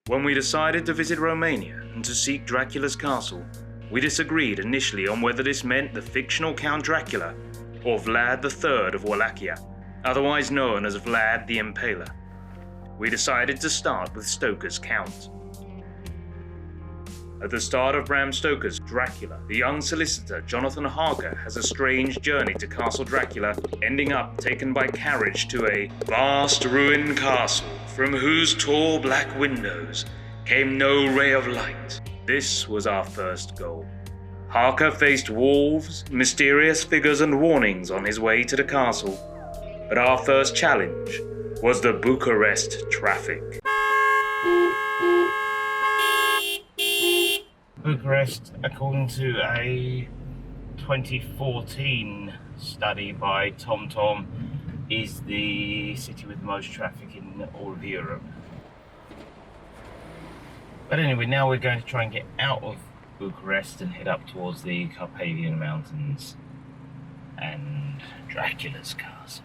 When we decided to visit Romania and to seek Dracula's castle, we disagreed initially on whether this meant the fictional Count Dracula or Vlad III of Wallachia, otherwise known as Vlad the Impaler. We decided to start with Stoker's Count. At the start of Bram Stoker's Dracula, the young solicitor Jonathan Harker has a strange journey to Castle Dracula, ending up taken by carriage to a vast ruined castle from whose tall black windows came no ray of light. This was our first goal. Harker faced wolves, mysterious figures and warnings on his way to the castle, but our first challenge was the Bucharest traffic. Bucharest, according to a 2014 study by TomTom, is the city with the most traffic in all of Europe. But anyway, now we're going to try and get out of Bucharest and head up towards the Carpathian Mountains and Dracula's castle.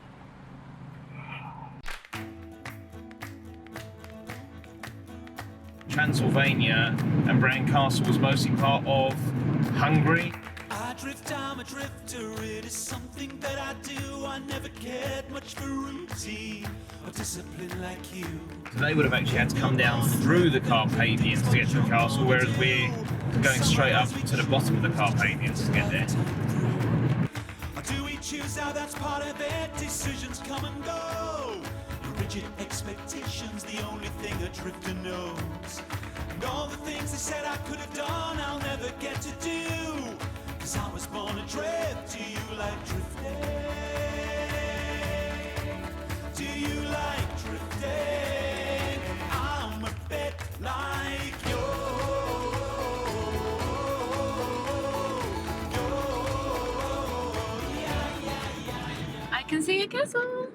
Transylvania and Bran Castle was mostly part of Hungary. I drift, I'm a drifter, it is something that I do. I never cared much for routine or discipline like you. So they would have actually had to come down through the Carpathians to get to the castle, whereas we're going straight up to the bottom of the Carpathians to get there. Or do we choose how that's part of it? Decisions come and go. Rigid expectations, the only thing a drifter knows. And all the things they said I could have done, I'll never get to do. Cause I was born adrift. Do you like drifting? Do you like drifting? I'm a bit like you. I can see a castle.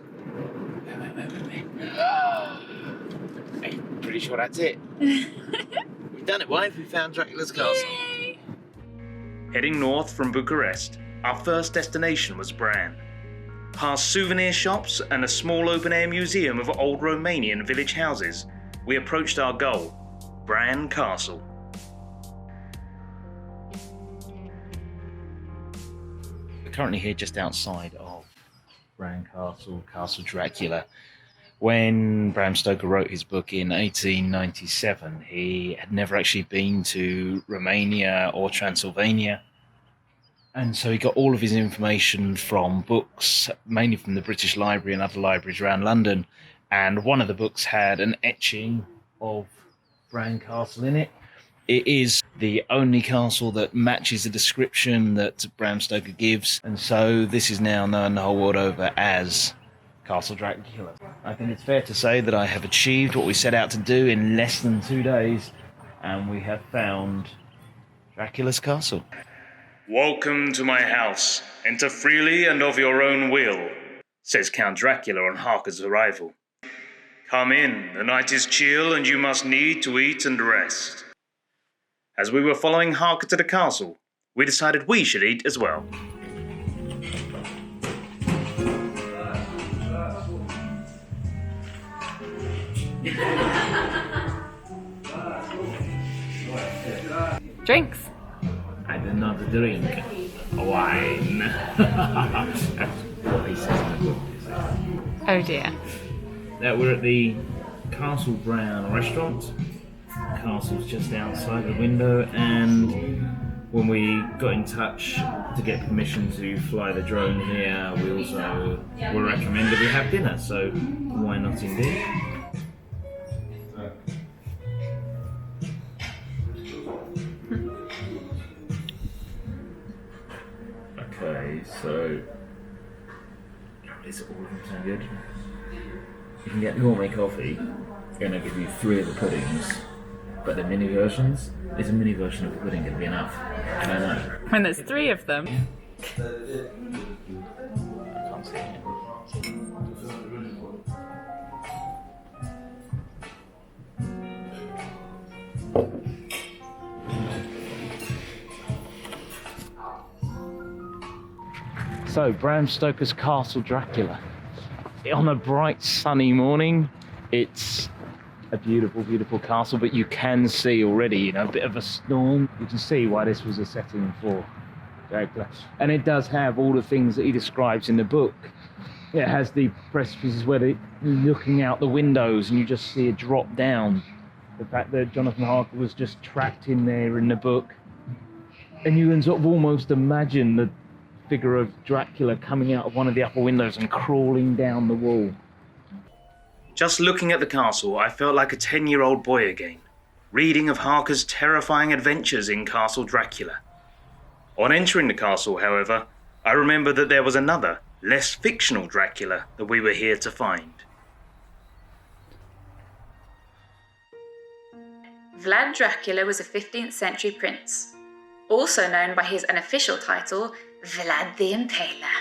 I'm pretty sure that's it. We've done it, wife. We found Dracula's castle. Yay. Heading north from Bucharest, our first destination was Bran. Past souvenir shops and a small open-air museum of old Romanian village houses, we approached our goal, Bran Castle. We're currently here just outside of Bran Castle, Castle Dracula. When Bram Stoker wrote his book in 1897, he had never actually been to Romania or Transylvania. And so he got all of his information from books, mainly from the British Library and other libraries around London. And one of the books had an etching of Bran Castle in it. It is the only castle that matches the description that Bram Stoker gives. And so this is now known the whole world over as Castle Dracula. I think it's fair to say that I have achieved what we set out to do in less than 2 days, and we have found Dracula's castle. Welcome to my house. Enter freely and of your own will, says Count Dracula on Harker's arrival. Come in, the night is chill and you must need to eat and rest. As we were following Harker to the castle, we decided we should eat as well. Drinks. And another drink. Wine. That's what he says in the book. Oh dear. Now we're at the Castle Brown restaurant. The castle's just outside the window, and when we got in touch to get permission to fly the drone here, we also were recommended we have dinner, so why not indeed? Okay, so is it all so good? You can get gourmet coffee. It's going to give you 3 of the puddings, but the mini versions, is a mini version of the pudding going to be enough? I don't know. When there's 3 of them. I can't see it. So, Bram Stoker's Castle Dracula. On a bright sunny morning, it's a beautiful, beautiful castle, but you can see already, you know, a bit of a storm. You can see why this was a setting for Dracula. And it does have all the things that he describes in the book. It has the precipices where they're looking out the windows and you just see it drop down. The fact that Jonathan Harker was just trapped in there in the book. And you can sort of almost imagine the figure of Dracula coming out of one of the upper windows and crawling down the wall. Just looking at the castle, I felt like a 10-year-old boy again, reading of Harker's terrifying adventures in Castle Dracula. On entering the castle, however, I remember that there was another, less fictional Dracula that we were here to find. Vlad Dracula was a 15th century prince, also known by his unofficial title, Vlad the Impaler.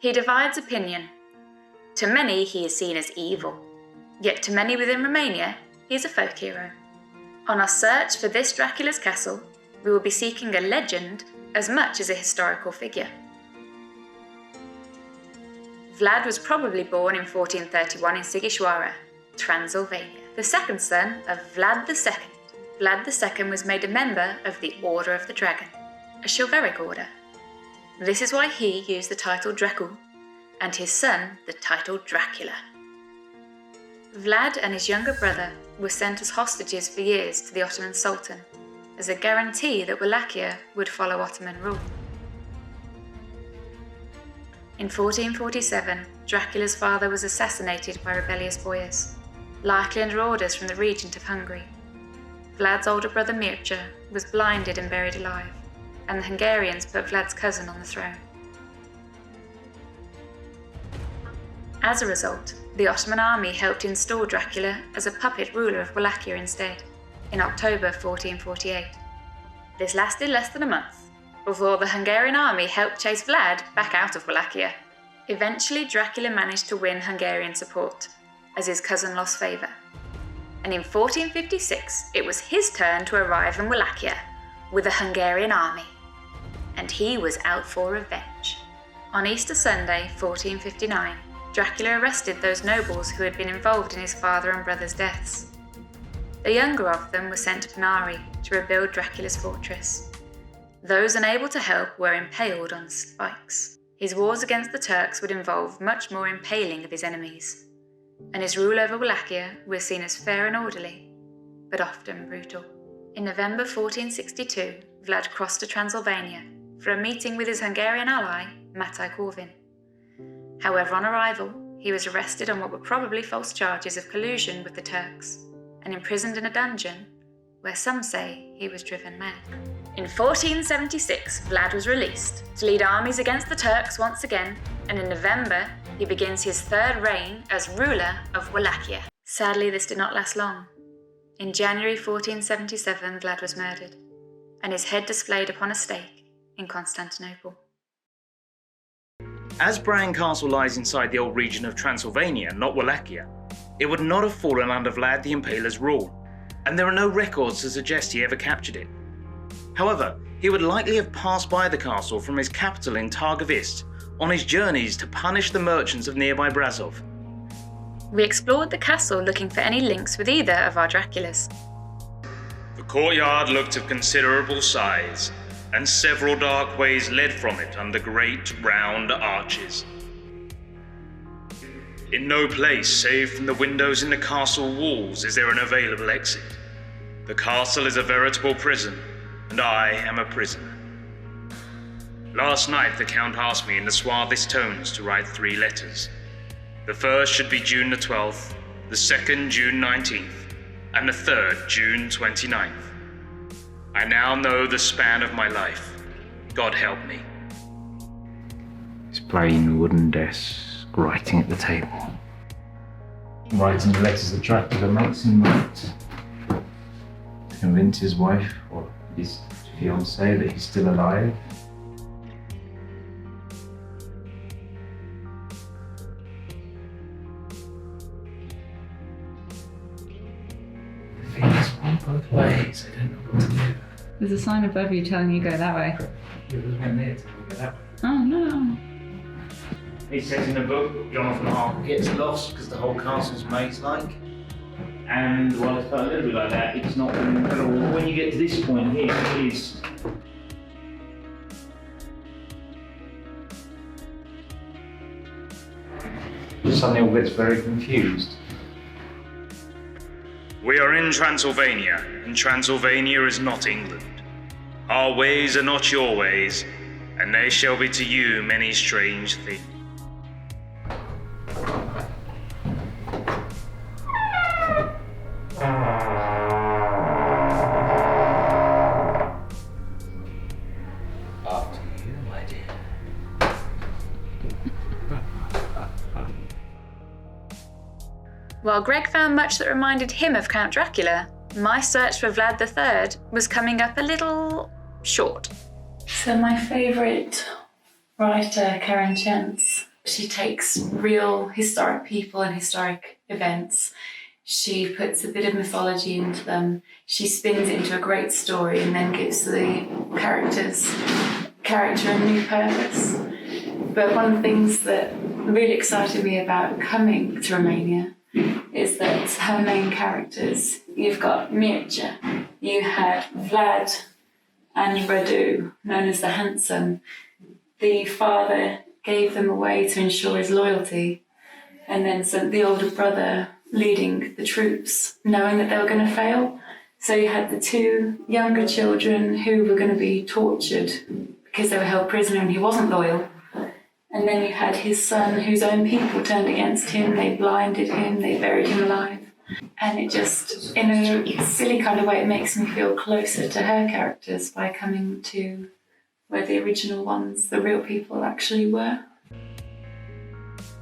He divides opinion. To many, he is seen as evil, yet to many within Romania, he is a folk hero. On our search for this Dracula's castle, we will be seeking a legend as much as a historical figure. Vlad was probably born in 1431 in Sighișoara, Transylvania, the second son of Vlad II. Vlad II was made a member of the Order of the Dragon, a chivalric order. This is why he used the title Dracul, and his son the title Dracula. Vlad and his younger brother were sent as hostages for years to the Ottoman Sultan, as a guarantee that Wallachia would follow Ottoman rule. In 1447, Dracula's father was assassinated by rebellious boyars, likely under orders from the regent of Hungary. Vlad's older brother Mircea was blinded and buried alive, and the Hungarians put Vlad's cousin on the throne. As a result, the Ottoman army helped install Dracula as a puppet ruler of Wallachia instead, in October 1448. This lasted less than a month, before the Hungarian army helped chase Vlad back out of Wallachia. Eventually, Dracula managed to win Hungarian support, as his cousin lost favour. And in 1456, it was his turn to arrive in Wallachia, with a Hungarian army. And he was out for revenge. On Easter Sunday, 1459, Dracula arrested those nobles who had been involved in his father and brother's deaths. The younger of them were sent to Penari to rebuild Dracula's fortress. Those unable to help were impaled on spikes. His wars against the Turks would involve much more impaling of his enemies, and his rule over Wallachia was seen as fair and orderly, but often brutal. In November 1462, Vlad crossed to Transylvania for a meeting with his Hungarian ally, Matai Corvin. However, on arrival, he was arrested on what were probably false charges of collusion with the Turks, and imprisoned in a dungeon, where some say he was driven mad. In 1476, Vlad was released to lead armies against the Turks once again, and in November, he begins his third reign as ruler of Wallachia. Sadly, this did not last long. In January 1477, Vlad was murdered, and his head displayed upon a stake in Constantinople. As Bran Castle lies inside the old region of Transylvania, not Wallachia, it would not have fallen under Vlad the Impaler's rule, and there are no records to suggest he ever captured it. However, he would likely have passed by the castle from his capital in Targoviste on his journeys to punish the merchants of nearby Brasov. We explored the castle looking for any links with either of our Draculas. The courtyard looked of considerable size, and several dark ways led from it under great round arches. In no place save from the windows in the castle walls is there an available exit. The castle is a veritable prison, and I am a prisoner. Last night the Count asked me in the suavest tones to write 3 letters. The first should be June the 12th, the second June 19th, and the third June 29th. I now know the span of my life. God help me. His plain wooden desk, writing at the table. Writing the letters that Dracula makes him write to convince his wife or his fiancée that he's still alive. The thing is one both ways, I don't know what to do. There's a sign above you telling you go that way. It was went there to go that way. Oh no. He says in the book, Jonathan Harker gets lost because the whole castle's maze-like. And while it's cut a little bit like that, it's not incredible. When you get to this point here, it is. Suddenly all gets very confused. We are in Transylvania, and Transylvania is not England. Our ways are not your ways, and there shall be to you many strange things. Up to you, my dear. While Greg found much that reminded him of Count Dracula, my search for Vlad III was coming up a little short. So my favourite writer, Karen Chance, she takes real historic people and historic events. She puts a bit of mythology into them. She spins it into a great story and then gives the character a new purpose. But one of the things that really excited me about coming to Romania is that her main characters, you've got Mircea, you had Vlad and Radu, known as the Handsome. The father gave them away to ensure his loyalty, and then sent the older brother leading the troops, knowing that they were going to fail. So you had the two younger children who were going to be tortured because they were held prisoner and he wasn't loyal. And then you had his son, whose own people turned against him, they blinded him, they buried him alive. And it just, in a silly kind of way, it makes me feel closer to her characters by coming to where the original ones, the real people, actually were.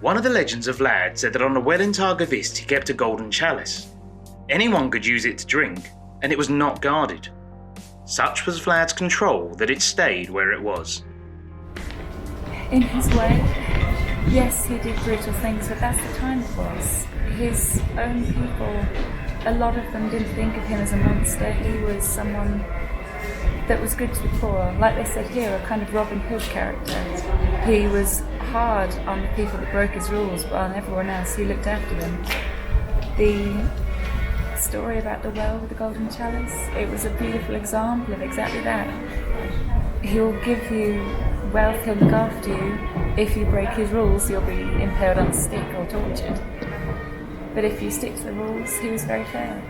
One of the legends of Vlad said that on a well in Targoviste he kept a golden chalice. Anyone could use it to drink, and it was not guarded. Such was Vlad's control that it stayed where it was. In his way, yes, he did brutal things, but that's the time it was. His own people, a lot of them didn't think of him as a monster. He was someone that was good to the poor. Like they said here, a kind of Robin Hood character. He was hard on the people that broke his rules, but on everyone else, he looked after them. The story about the well with the golden chalice, it was a beautiful example of exactly that. He'll give you wealth, he'll look after you. If you break his rules, you'll be impaled on a stick or tortured. But if you stick to the rules, he was very fair.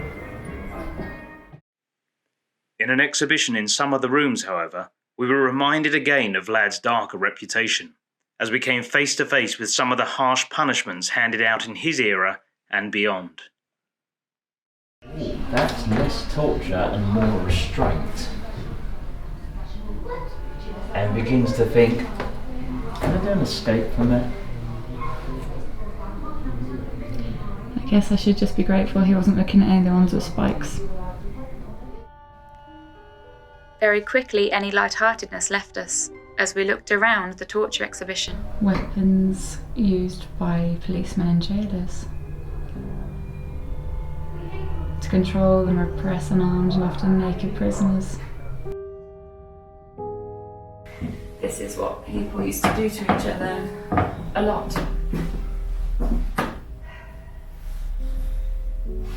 In an exhibition in some of the rooms, however, we were reminded again of Vlad's darker reputation, as we came face to face with some of the harsh punishments handed out in his era and beyond. That's less torture and more restraint. And begins to think, can I do an escape from that? I guess I should just be grateful he wasn't looking at any of the ones with spikes. Very quickly, any lightheartedness left us as we looked around the torture exhibition. Weapons used by policemen and jailers to control and repress unarmed and often naked prisoners. This is what people used to do to each other a lot.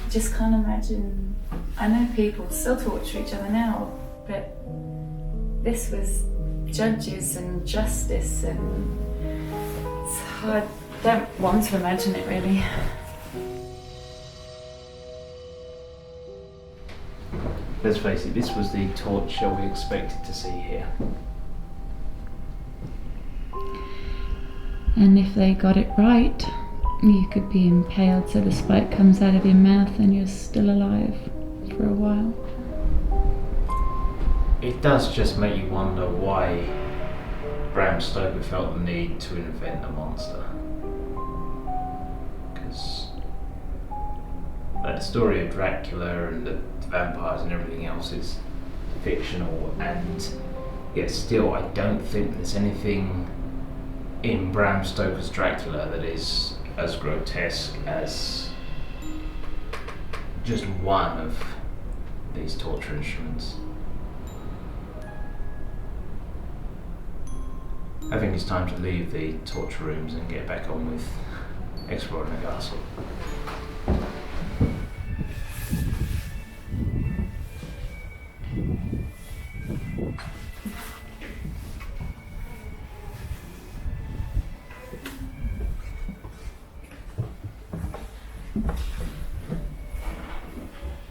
Just can't imagine. I know people still torture each other now, but this was judges and justice, and it's hard. I don't want to imagine it really. Let's face it, this was the torture we expected to see here. And if they got it right, you could be impaled so the spike comes out of your mouth and you're still alive for a while. It does just make you wonder why Bram Stoker felt the need to invent a monster. Because the story of Dracula and the vampires and everything else is fictional, and yet still I don't think there's anything in Bram Stoker's Dracula that is as grotesque as just one of these torture instruments. I think it's time to leave the torture rooms and get back on with exploring the castle.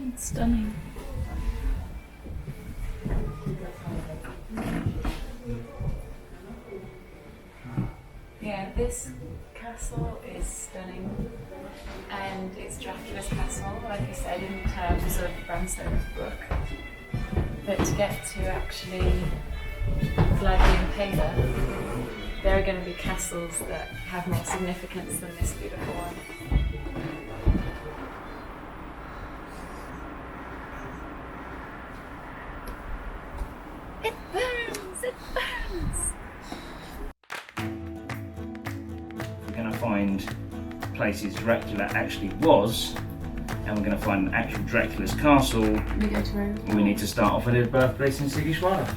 It's stunning. Yeah, this castle is stunning, and it's Dracula's castle, like I said, in terms of Bram Stoker's book. But to get to actually Vlad the Impaler, there are going to be castles that have more significance than this beautiful one. It burns! It burns! We're going to find places Dracula actually was, and we're going to find actual Dracula's castle. We go to Rome. We need to start off with his birthplace in Sighișoara.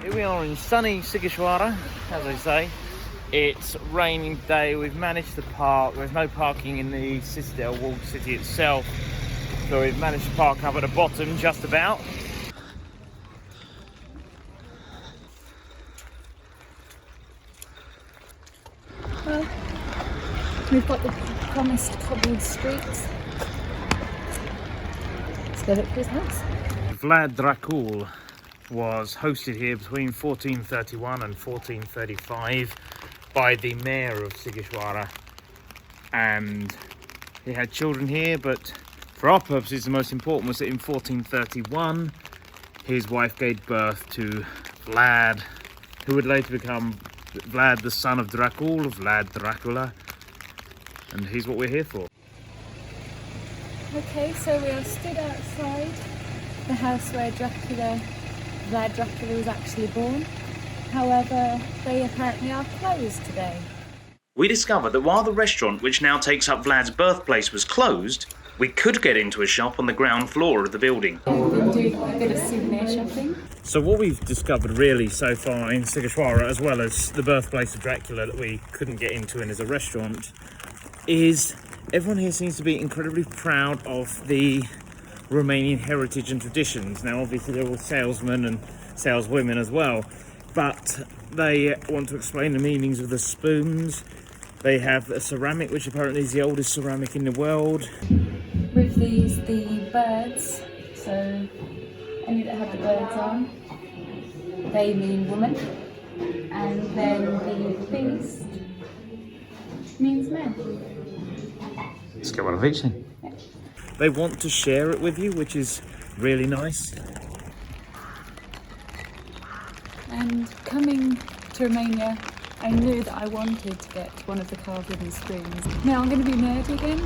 Here we are in sunny Sighișoara, as I say. It's raining today. We've managed to park. There's no parking in the citadel walled city itself, so we've managed to park up at the bottom just about. Well, we've got the promised cobbled streets. Let's go look for his house. Vlad Dracula was hosted here between 1431 and 1435 by the mayor of Sighișoara, and he had children here, but for our purposes the most important was that in 1431 his wife gave birth to Vlad, who would later become Vlad the son of Dracula, Vlad Dracula, and he's what we're here for. Okay, so we are stood outside the house where Vlad Dracula was actually born. However, they apparently are closed today. We discovered that while the restaurant which now takes up Vlad's birthplace was closed, we could get into a shop on the ground floor of the building. We'll do a bit of souvenir shopping. So what we've discovered really so far in Sighișoara, as well as the birthplace of Dracula that we couldn't get into in as a restaurant, is everyone here seems to be incredibly proud of the Romanian heritage and traditions. Now obviously they're all salesmen and saleswomen as well, but they want to explain the meanings of the spoons. They have a ceramic which apparently is the oldest ceramic in the world. With these, the birds, so any that have the birds on, they mean woman, and then the beast means man. Let's get one of each then. Yeah. They want to share it with you, which is really nice. And coming to Romania, I knew that I wanted to get one of the carved wooden spoons. Now I'm going to be nerdy again,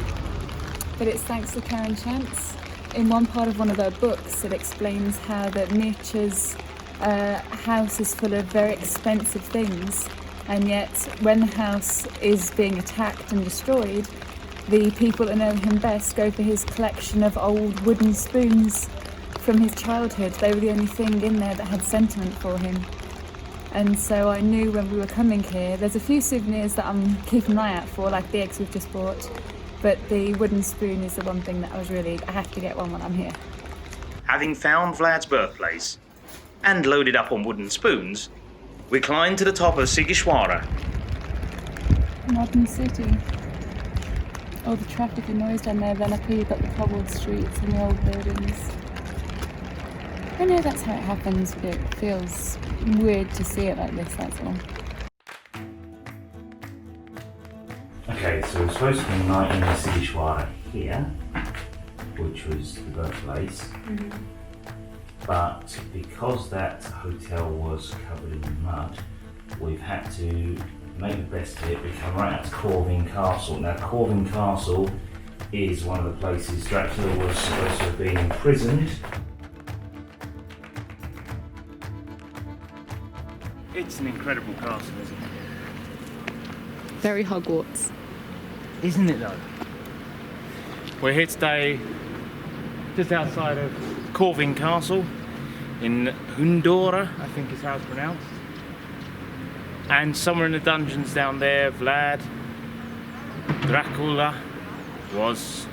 but it's thanks to Karen Chance. In one part of one of her books, it explains how that Mircea's house is full of very expensive things, and yet when the house is being attacked and destroyed, the people that know him best go for his collection of old wooden spoons from his childhood. They were the only thing in there that had sentiment for him. And so I knew when we were coming here, there's a few souvenirs that I'm keeping an eye out for, like the eggs we've just bought, but the wooden spoon is the one thing that I have to get one when I'm here. Having found Vlad's birthplace and loaded up on wooden spoons, we climbed to the top of Sighișoara. Modern city. All the traffic and noise down there, then up here you've got the cobbled streets and the old buildings. I know that's how it happens, but it feels weird to see it like this, that's all. Okay, so we're supposed to be night in the Sighișoara here, which was the birthplace. Mm-hmm. But because that hotel was covered in mud, we've had to make the best of it. We come right out to Corvin Castle. Now Corvin Castle is one of the places Dracula was supposed to have been imprisoned. It's an incredible castle, isn't it? Very Hogwarts. Isn't it though? We're here today just outside of Corvin Castle in Hundora, I think is how it's pronounced. And somewhere in the dungeons down there, Vlad Dracula was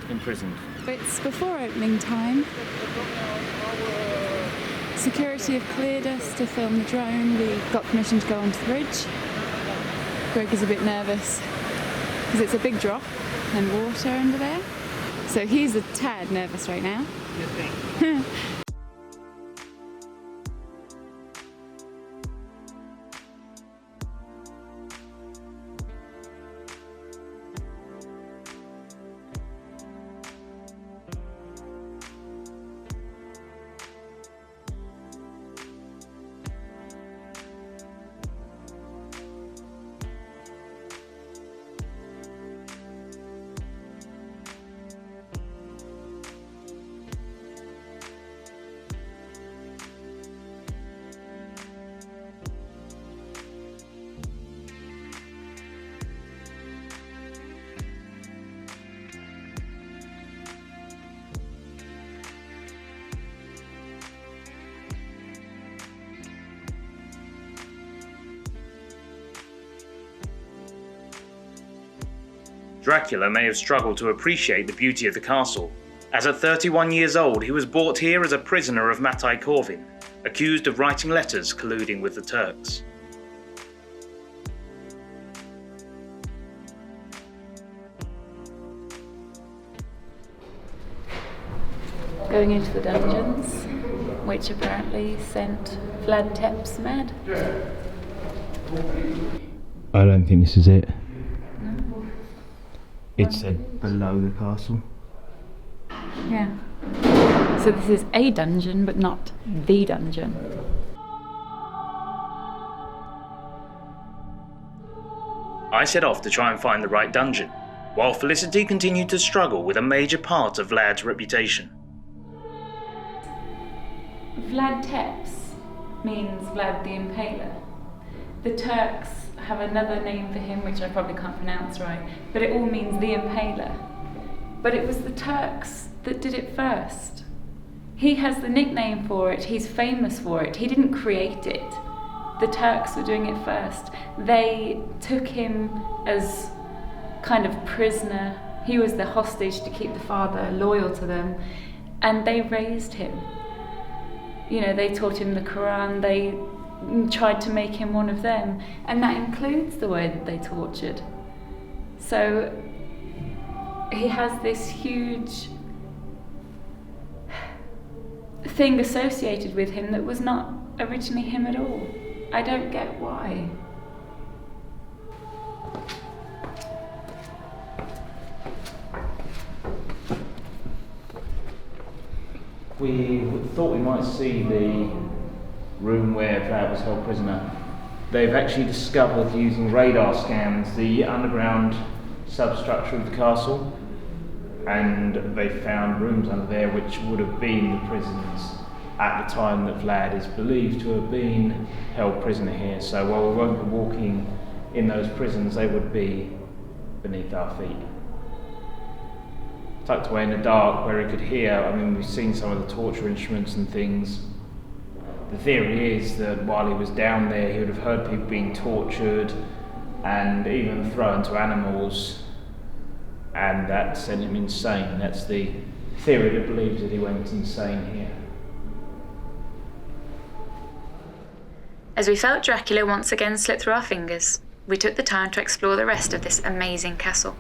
imprisoned. It's before opening time, Security have cleared us to film the drone. We got permission to go onto the bridge. Greg is a bit nervous because it's a big drop and water under there. So he's a tad nervous right now. Dracula may have struggled to appreciate the beauty of the castle, as at 31 years old he was brought here as a prisoner of Matai Corvin, accused of writing letters colluding with the Turks. Going into the dungeons, which apparently sent Vlad Tepes mad. I don't think this is it. It said below the castle. Yeah. So this is a dungeon, but not the dungeon. I set off to try and find the right dungeon, while Felicity continued to struggle with a major part of Vlad's reputation. Vlad Tepes means Vlad the Impaler. The Turks have another name for him, which I probably can't pronounce right, but it all means the Impaler. But it was the Turks that did it first. He has the nickname for it, he's famous for it, he didn't create it. The Turks were doing it first. They took him as kind of prisoner. He was the hostage to keep the father loyal to them, and they raised him. You know, they taught him the Quran, they tried to make him one of them, and that includes the way that they tortured. So he has this huge thing associated with him that was not originally him at all. I don't get why. We thought we might see the room where Vlad was held prisoner. They've actually discovered, using radar scans, the underground substructure of the castle, and they found rooms under there which would have been the prisons at the time that Vlad is believed to have been held prisoner here. So while we won't be walking in those prisons, they would be beneath our feet. Tucked away in the dark where he could hear. I mean, we've seen some of the torture instruments and things. The theory is that while he was down there, he would have heard people being tortured and even thrown to animals, and that sent him insane. That's the theory that believes that he went insane here. As we felt Dracula once again slip through our fingers, we took the time to explore the rest of this amazing castle.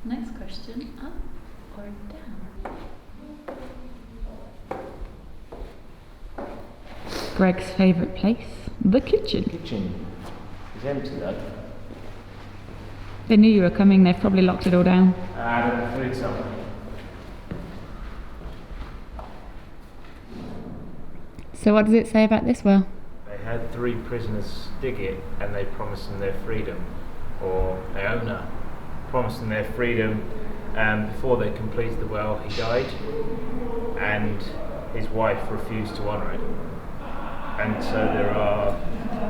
Next question, up or down? Greg's favourite place, the kitchen. The kitchen is empty though. They knew you were coming, they've probably locked it all down. I don't know, food somewhere. So what does it say about this well? They had 3 prisoners dig it, and they promised them their freedom, or the owner promised them their freedom. Before they completed the well, he died, and his wife refused to honour it. And so there are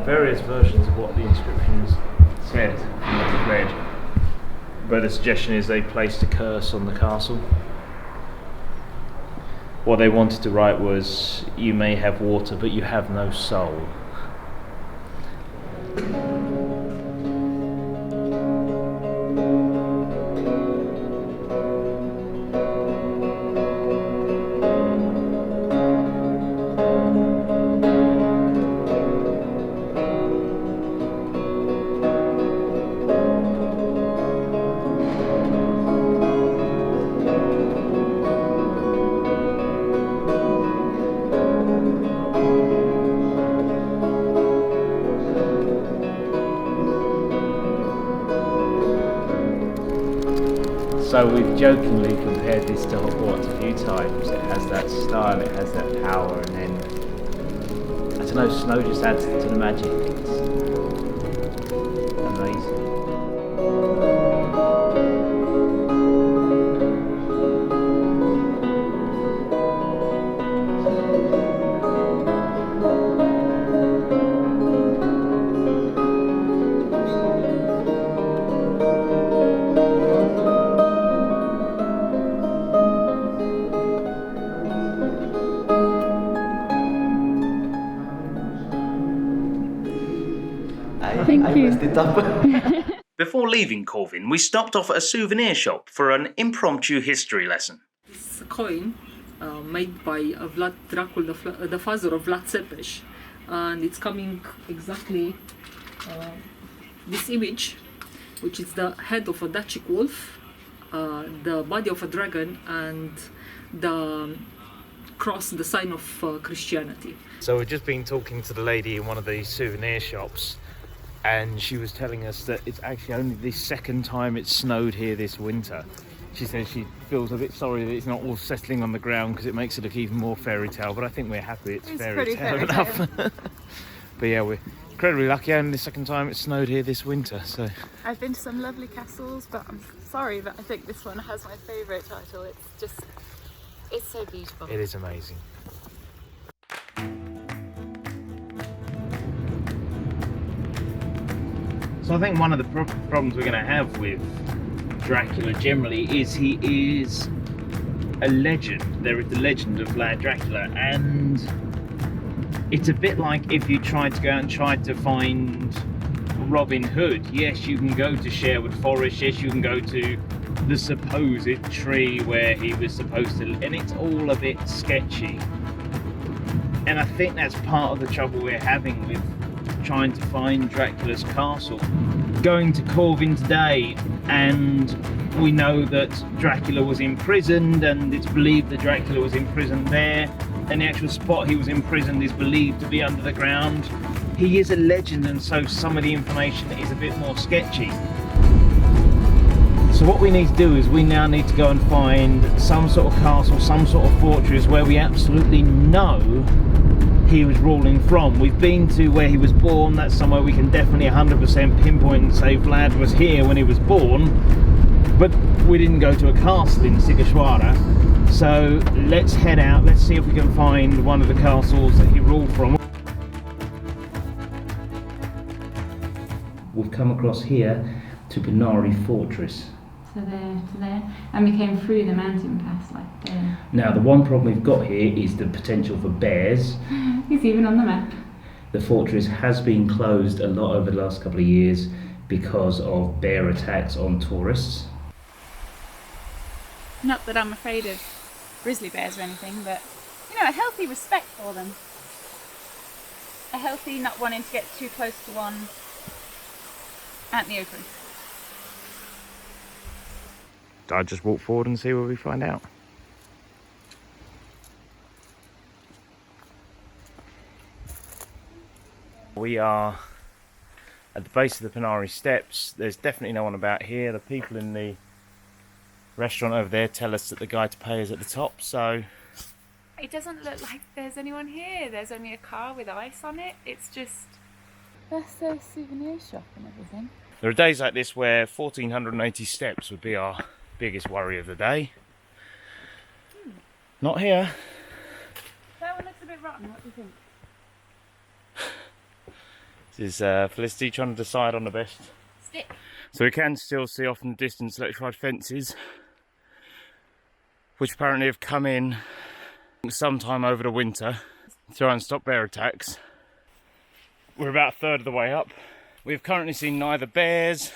various versions of what the inscriptions said from what I've read. But the suggestion is they placed a curse on the castle. what they wanted to write was, you may have water, but you have no soul. So we've jokingly compared this to Hogwarts a few times. It has that style, it has that power, and then, I don't know, snow just adds to the magic. It's amazing. Before leaving Corvin, we stopped off at a souvenir shop for an impromptu history lesson. This coin made by Vlad Dracula, the father of Vlad Cepes, and it's coming exactly this image, which is the head of a Dacic wolf, the body of a dragon, and the cross, the sign of Christianity. So we've just been talking to the lady in one of these souvenir shops, and she was telling us that it's actually only the second time it's snowed here this winter. She says she feels a bit sorry that it's not all settling on the ground because it makes it look even more fairy tale, but I think we're happy it's fairy tale enough. But yeah, we're incredibly lucky, only the second time it's snowed here this winter. So I've been to some lovely castles, but I'm sorry that I think this one has my favourite title. It's so beautiful. it is amazing. So I think one of the problems we're going to have with Dracula generally is he is a legend. There is the legend of Vlad Dracula, and it's a bit like if you tried to go out and tried to find Robin Hood. Yes, you can go to Sherwood Forest, yes, you can go to the supposed tree where he was supposed to, and it's all a bit sketchy. And I think that's part of the trouble we're having with trying to find Dracula's castle. Going to Corvin today, and we know that Dracula was imprisoned, and it's believed that Dracula was imprisoned there, and the actual spot he was imprisoned is believed to be under the ground. He is a legend, and so some of the information is a bit more sketchy. So what we need to do is we now need to go and find some sort of castle, some sort of fortress where we absolutely know he was ruling from. We've been to where he was born. That's somewhere we can definitely 100% pinpoint and say Vlad was here when he was born, but we didn't go to a castle in Sighișoara. So let's head out, let's see if we can find one of the castles that he ruled from. We've come across here to Penari Fortress. So there to there, and we came through the mountain pass like there. Now the one problem we've got here is the potential for bears. It's even on the map. The fortress has been closed a lot over the last couple of years because of bear attacks on tourists. Not that I'm afraid of grizzly bears or anything, but you know, a healthy respect for them. A healthy not wanting to get too close to one out in the open. I'll just walk forward and see what we find out. We are at the base of the Penari steps. There's definitely no one about here. The people in the restaurant over there tell us that the guy to pay is at the top, so... It doesn't look like there's anyone here. There's only a car with ice on it. It's just... That's their souvenir shop and everything. There are days like this where 1,480 steps would be our biggest worry of the day. Not here. That one looks a bit rotten. What do you think? This is Felicity trying to decide on the best. Stick. So we can still see off in the distance electrified fences, which apparently have come in sometime over the winter to try and stop bear attacks. We're about a third of the way up. We've currently seen neither bears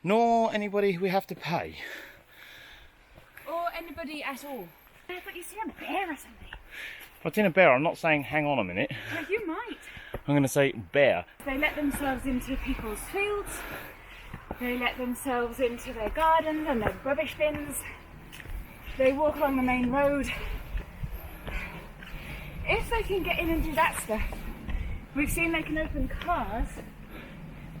nor anybody we have to pay. Or anybody at all. I thought you see a bear or something. If I've seen a bear, I'm not saying hang on a minute. Well, you might. I'm going to say bear. They let themselves into people's fields. They let themselves into their gardens and their rubbish bins. They walk along the main road. If they can get in and do that stuff, we've seen they can open cars.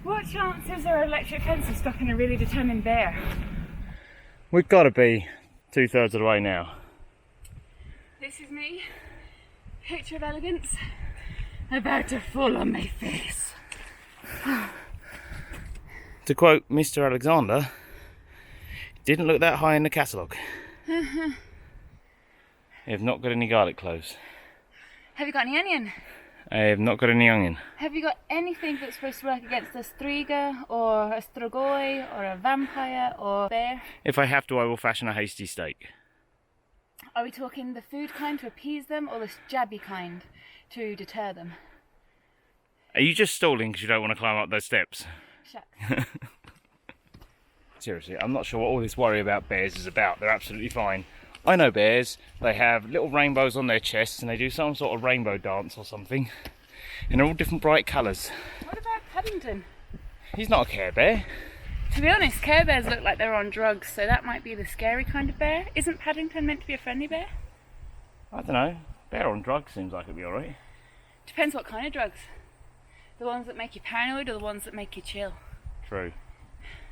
What chances are electric fences stopping a really determined bear? We've got to be 2/3 of the way now. This is me, picture of elegance, about to fall on my face. To quote Mr. Alexander, didn't look that high in the catalogue. You have not got any garlic cloves. Have you got any onion? I have not got any onion. Have you got anything that's supposed to work against a striga or a strigoi or a vampire or bear? If I have to, I will fashion a hasty steak. Are we talking the food kind to appease them or the jabby kind to deter them? Are you just stalling because you don't want to climb up those steps? Shucks. Seriously, I'm not sure what all this worry about bears is about. They're absolutely fine. I know bears. They have little rainbows on their chests and they do some sort of rainbow dance or something. And they're all different bright colours. What about Paddington? He's not a Care Bear. To be honest, Care Bears look like they're on drugs, so that might be the scary kind of bear. Isn't Paddington meant to be a friendly bear? I don't know. Bear on drugs seems like it'd be alright. Depends what kind of drugs. The ones that make you paranoid or the ones that make you chill? True.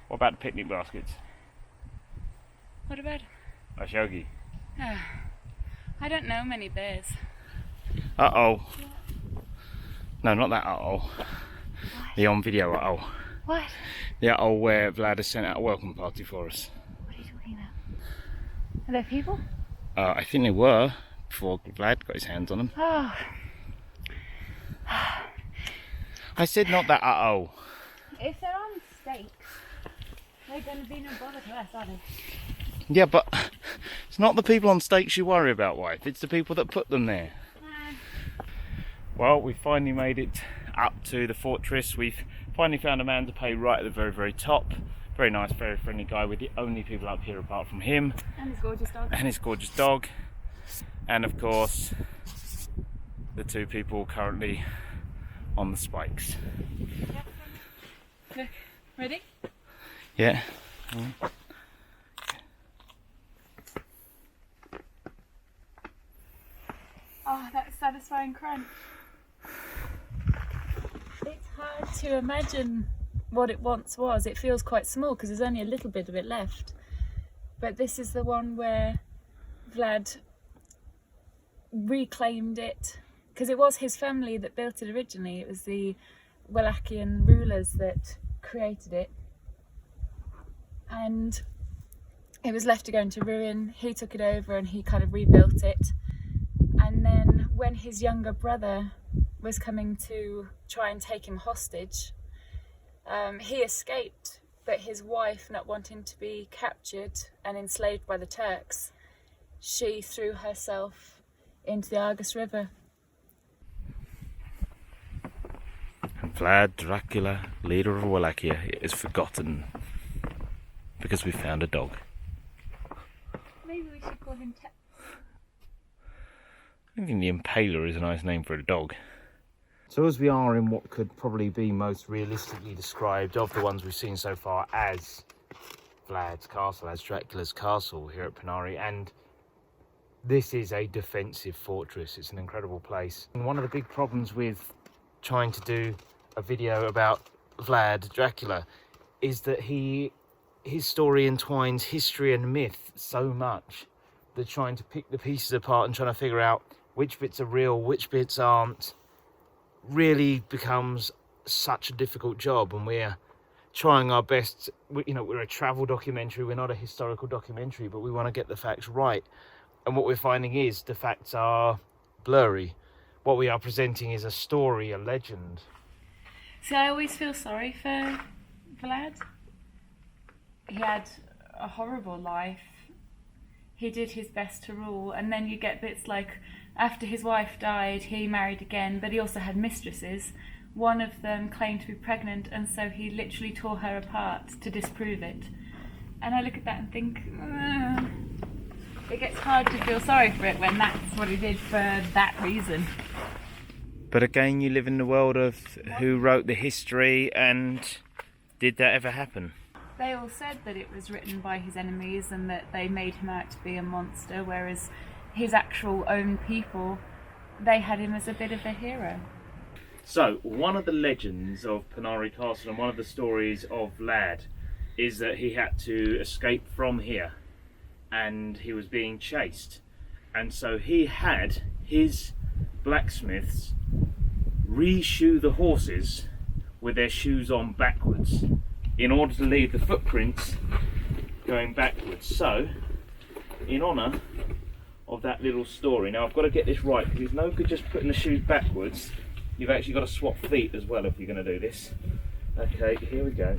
What about the picnic baskets? What about? A shogi. I don't know many bears. Uh-oh. No, not that uh-oh. The on video uh-oh. What? The uh-oh where Vlad has sent out a welcome party for us. What are you talking about? Are there people? I think they were, before Vlad got his hands on them. Oh. I said not that uh-oh. If they're on stakes, they're going to be no bother to us, are they? Yeah, but it's not the people on stakes you worry about, wife. It's the people that put them there. Well, we finally made it up to the fortress. We've finally found a man to pay right at the very, very top. Very nice, very friendly guy. We're the only people up here apart from him. And his gorgeous dog. And his gorgeous dog. And of course, the two people currently on the spikes. Look, ready? Yeah. Oh, that satisfying crunch. It's hard to imagine what it once was. It feels quite small because there's only a little bit of it left. But this is the one where Vlad reclaimed it, because it was his family that built it originally. It was the Wallachian rulers that created it. And it was left to go into ruin. He took it over and he kind of rebuilt it. And then when his younger brother was coming to try and take him hostage, he escaped, but his wife, not wanting to be captured and enslaved by the Turks, she threw herself into the Argus River. And Vlad Dracula, leader of Wallachia, is forgotten because we found a dog. Maybe we should call him I think the Impaler is a nice name for a dog. So as we are in what could probably be most realistically described of the ones we've seen so far as Vlad's castle, as Dracula's castle here at Penari, and this is a defensive fortress. It's an incredible place. And one of the big problems with trying to do a video about Vlad Dracula is that his story entwines history and myth so much that trying to pick the pieces apart and trying to figure out which bits are real, which bits aren't, really becomes such a difficult job. And we're trying our best. We're a travel documentary, we're not a historical documentary, but we want to get the facts right. And what we're finding is the facts are blurry. What we are presenting is a story, a legend. See, I always feel sorry for Vlad. He had a horrible life. he did his best to rule, and then you get bits like after his wife died, he married again, but he also had mistresses. One of them claimed to be pregnant, and so he literally tore her apart to disprove it. And I look at that and think, it gets hard to feel sorry for it when that's what he did for that reason. But again, you live in the world of who wrote the history, and did that ever happen? They all said that it was written by his enemies and that they made him out to be a monster, whereas his actual own people, they had him as a bit of a hero. So, one of the legends of Penari Castle and one of the stories of Vlad is that he had to escape from here and he was being chased. And so he had his blacksmiths re-shoe the horses with their shoes on backwards in order to leave the footprints going backwards. So, in honour of that little story, now I've got to get this right because it's no good just putting the shoes backwards. You've actually got to swap feet as well if you're going to do this. Okay, here we go.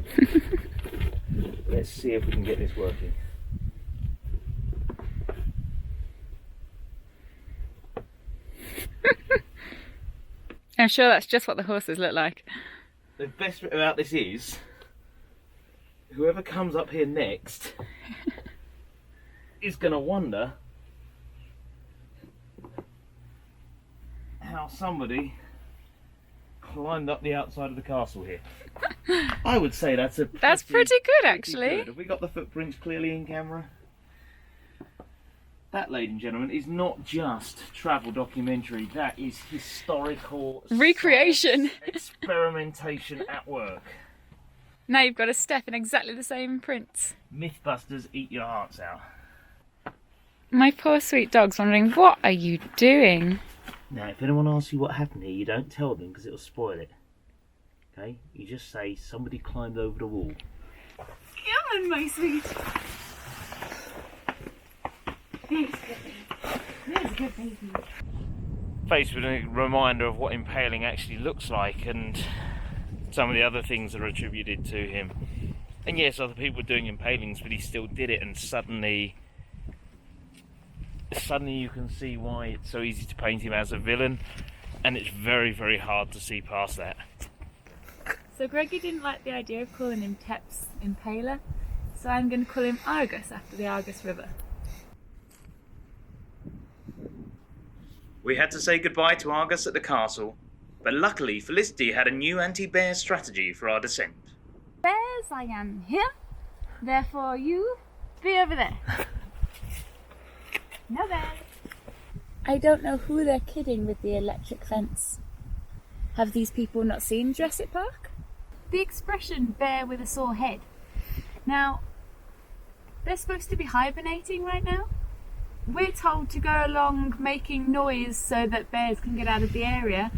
Let's see if we can get this working. I'm sure that's just what the horses look like. The best bit about this is, whoever comes up here next is going to wonder how somebody climbed up the outside of the castle here. I would say that's pretty good, actually. Good. Have we got the footprints clearly in camera? That, ladies and gentlemen, is not just travel documentary. That is historical recreation, experimentation at work. Now you've got to step in exactly the same prints. Mythbusters, eat your hearts out. My poor sweet dog's wondering, what are you doing? Now, if anyone asks you what happened here, you don't tell them because it'll spoil it. Okay? You just say somebody climbed over the wall. Come on, my sweet. There's a good baby. Faced with a reminder of what impaling actually looks like and some of the other things that are attributed to him. And yes, other people were doing impalings, but he still did it, and suddenly you can see why it's so easy to paint him as a villain, and it's very, very hard to see past that. So Greggy didn't like the idea of calling him Tep's Impaler, so I'm going to call him Argus after the Argus River. We had to say goodbye to Argus at the castle, but luckily Felicity had a new anti-bear strategy for our descent. Bears, I am here, therefore you be over there. No bears. I don't know who they're kidding with the electric fence. Have these people not seen Jurassic Park? The expression bear with a sore head. Now, they're supposed to be hibernating right now. We're told to go along making noise so that bears can get out of the area.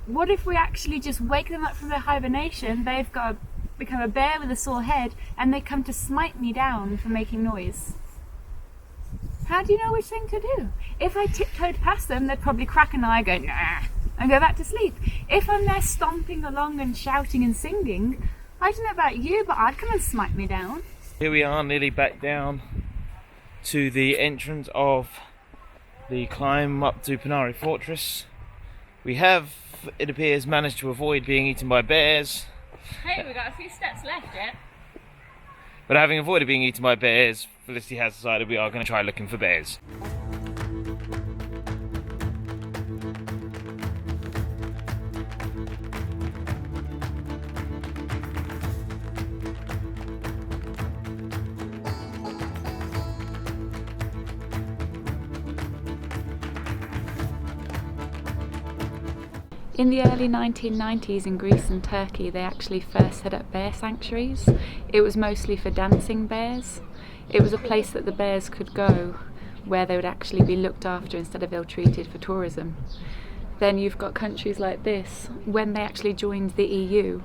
What if we actually just wake them up from their hibernation, they've got to become a bear with a sore head, and they come to smite me down for making noise? How do you know which thing to do? If I tiptoed past them, they'd probably crack an eye, go nah, and go back to sleep. If I'm there stomping along and shouting and singing, I don't know about you, but I'd come and smite me down. Here we are, nearly back down to the entrance of the climb up to Penari Fortress. We have, it appears, managed to avoid being eaten by bears. Hey, we've got a few steps left yet. But having avoided being eaten by bears, Felicity has decided we are going to try looking for bears. In the early 1990s in Greece and Turkey, they actually first set up bear sanctuaries. It was mostly for dancing bears. It was a place that the bears could go where they would actually be looked after instead of ill-treated for tourism. Then you've got countries like this. When they actually joined the EU,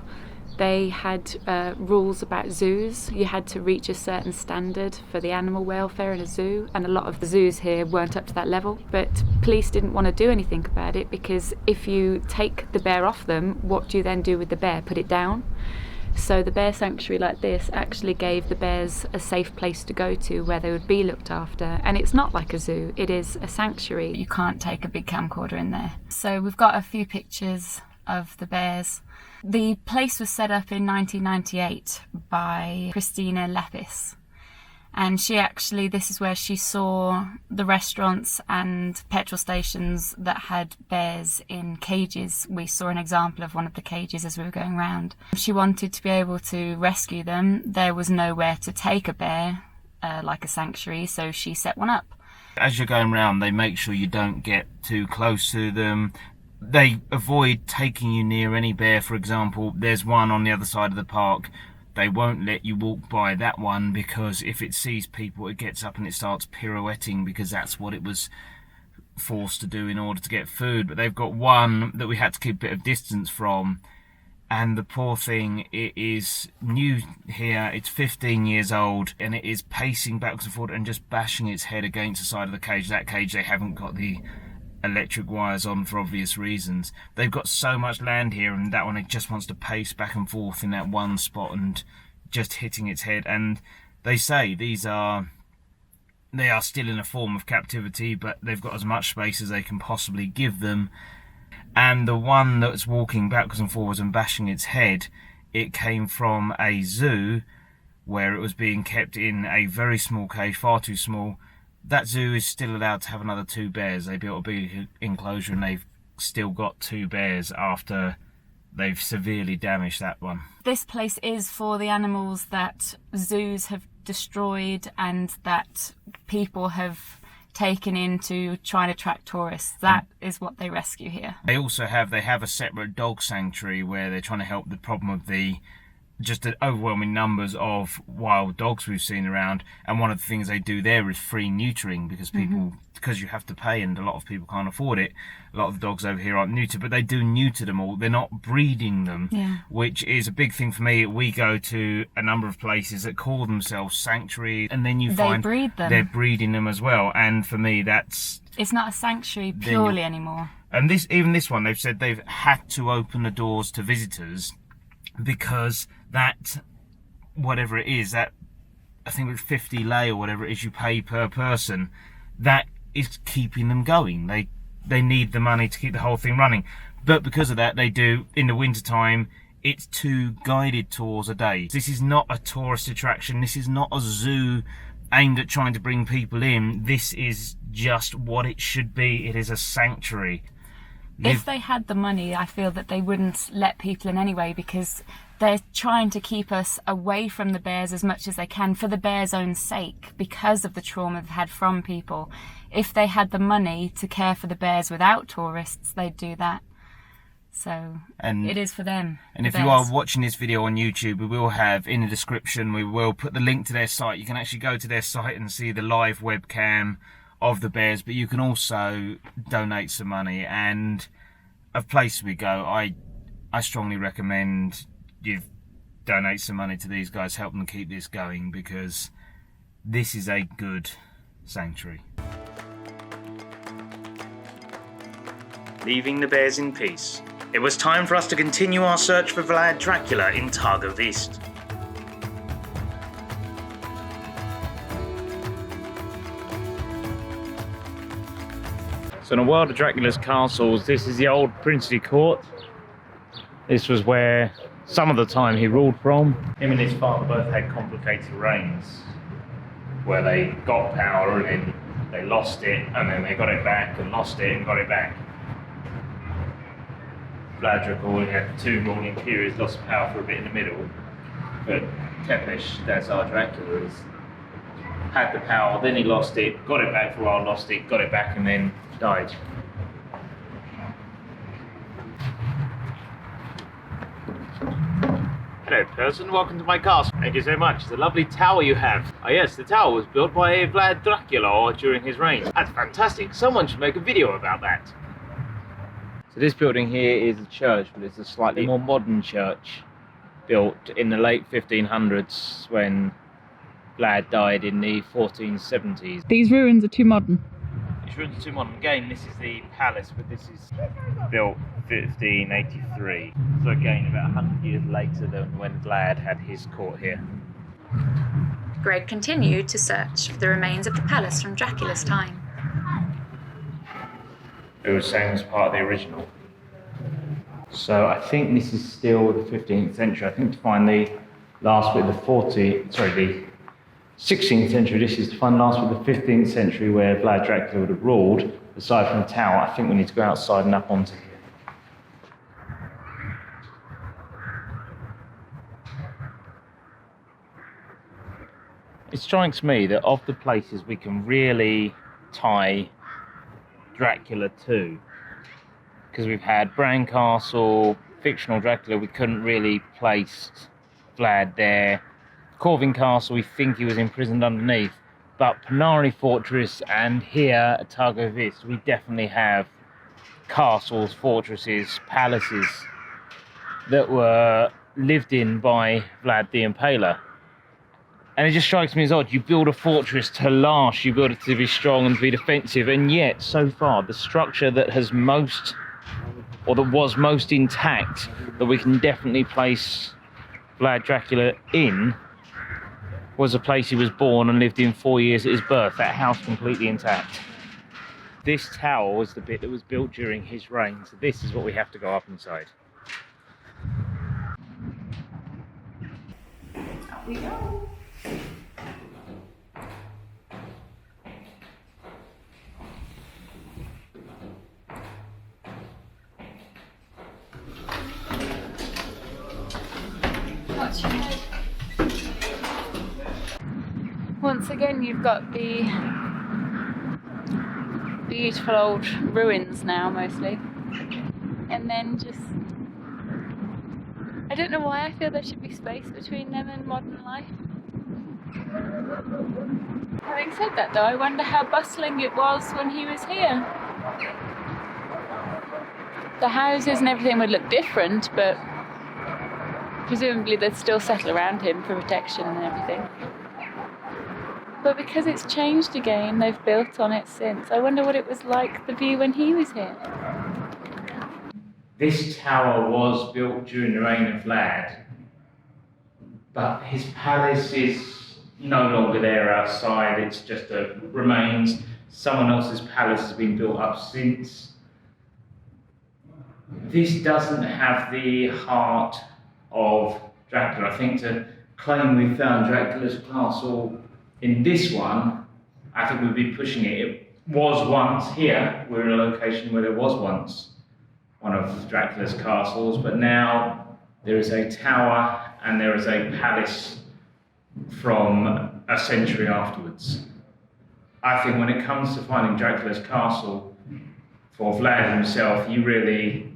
they had rules about zoos. You had to reach a certain standard for the animal welfare in a zoo, and a lot of the zoos here weren't up to that level. But police didn't want to do anything about it, because if you take the bear off them, what do you then do with the bear? Put it down? So the bear sanctuary like this actually gave the bears a safe place to go to where they would be looked after. And it's not like a zoo, it is a sanctuary. You can't take a big camcorder in there. So we've got a few pictures of the bears. The place was set up in 1998 by Christina Lepis. And she actually, this is where she saw the restaurants and petrol stations that had bears in cages. We saw an example of one of the cages as we were going round. She wanted to be able to rescue them. There was nowhere to take a bear, like a sanctuary, so she set one up. As you're going round, they make sure you don't get too close to them. They avoid taking you near any bear. For example, there's one on the other side of the park. They won't let you walk by that one because if it sees people, it gets up and it starts pirouetting because that's what it was forced to do in order to get food. But they've got one that we had to keep a bit of distance from, and the poor thing, it is new here. It's 15 years old and it is pacing backwards and forward and just bashing its head against the side of the cage. That cage, they haven't got the electric wires on for obvious reasons. They've got so much land here, and that one, it just wants to pace back and forth in that one spot and just hitting its head. And they say they are still in a form of captivity, but they've got as much space as they can possibly give them. And the one that's walking backwards and forwards and bashing its head, it came from a zoo where it was being kept in a very small cage, far too small. That zoo is still allowed to have another 2 bears. They built a big enclosure and they've still got 2 bears after they've severely damaged that one. This place is for the animals that zoos have destroyed and that people have taken in to try and attract tourists. That is what they rescue here. They also have a separate dog sanctuary where they're trying to help the problem of the overwhelming numbers of wild dogs we've seen around. And one of the things they do there is free neutering because because you have to pay and a lot of people can't afford it. A lot of the dogs over here aren't neutered, but they do neuter them all. They're not breeding them, which is a big thing for me. We go to a number of places that call themselves sanctuary, and then you find breed them. They're breeding them as well. And for me, it's not a sanctuary purely anymore. And even this one, they've said they've had to open the doors to visitors because that, whatever it is, that I think it's 50 lei or whatever it is you pay per person, that is keeping them going. They need the money to keep the whole thing running. But because of that, they do, in the winter time, it's 2 guided tours a day. This is not a tourist attraction. This is not a zoo aimed at trying to bring people in. This is just what it should be. It is a sanctuary. If they had the money, I feel that they wouldn't let people in anyway because they're trying to keep us away from the bears as much as they can for the bears' own sake because of the trauma they've had from people. If they had the money to care for the bears without tourists, they'd do that. So it is for them. And if you are watching this video on YouTube, we will have in the description, we will put the link to their site. You can actually go to their site and see the live webcam of the bears, but you can also donate some money. And of places we go, I strongly recommend you donate some money to these guys, help them keep this going, because this is a good sanctuary. Leaving the bears in peace, it was time for us to continue our search for Vlad Dracula in Targoviste. So in a world of Dracula's castles, this is the old princely court. This was where some of the time he ruled from. Him and his father both had complicated reigns, where they got power and then they lost it, and then they got it back and lost it and got it back. Vlad Dracula had 2 ruling periods, lost power for a bit in the middle, but Tepesh, that's our Dracula, had the power, then he lost it, got it back for a while, lost it, got it back, and then died. Hello person, welcome to my castle. Thank you so much. It's a lovely tower you have. Oh yes, the tower was built by Vlad Dracula during his reign. That's fantastic. Someone should make a video about that. So this building here is a church, but it's a slightly more modern church, built in the late 1500s when Vlad died in the 1470s. These ruins are too modern. It's really too modern. Again, this is the palace, but this is built 1583. So again, about 100 years later than when Vlad had his court here. Greg continued to search for the remains of the palace from Dracula's time. It was saying as part of the original. So I think this is still the 15th century. I think to find the last bit of the 16th century, this is to find the last bit of the 15th century where Vlad Dracula would have ruled, aside from the tower. I think we need to go outside and up onto here. It strikes me that of the places we can really tie Dracula to, because we've had Bran Castle, fictional Dracula, we couldn't really place Vlad there. Corvin Castle, we think he was imprisoned underneath, but Penari Fortress and here at Targoviste, we definitely have castles, fortresses, palaces that were lived in by Vlad the Impaler. And it just strikes me as odd. You build a fortress to last, you build it to be strong and to be defensive, and yet, so far, the structure that has was most intact, that we can definitely place Vlad Dracula in, was a place he was born and lived in 4 years at his birth. That house completely intact. This tower was the bit that was built during his reign, so this is what we have to go up inside. Up we go. Once again, you've got the beautiful old ruins now, mostly, and then just, I don't know why I feel there should be space between them and modern life. Having said that though, I wonder how bustling it was when he was here. The houses and everything would look different, but presumably they'd still settle around him for protection and everything. But because it's changed again, they've built on it since. I wonder what it was like, the view when he was here. This tower was built during the reign of Vlad, but his palace is no longer there outside. It's just a remains. Someone else's palace has been built up since. This doesn't have the heart of Dracula. I think to claim we found Dracula's castle in this one, I think we'd be pushing it. It was once here. We're in a location where there was once one of Dracula's castles, but now there is a tower and there is a palace from a century afterwards. I think when it comes to finding Dracula's castle for Vlad himself, you really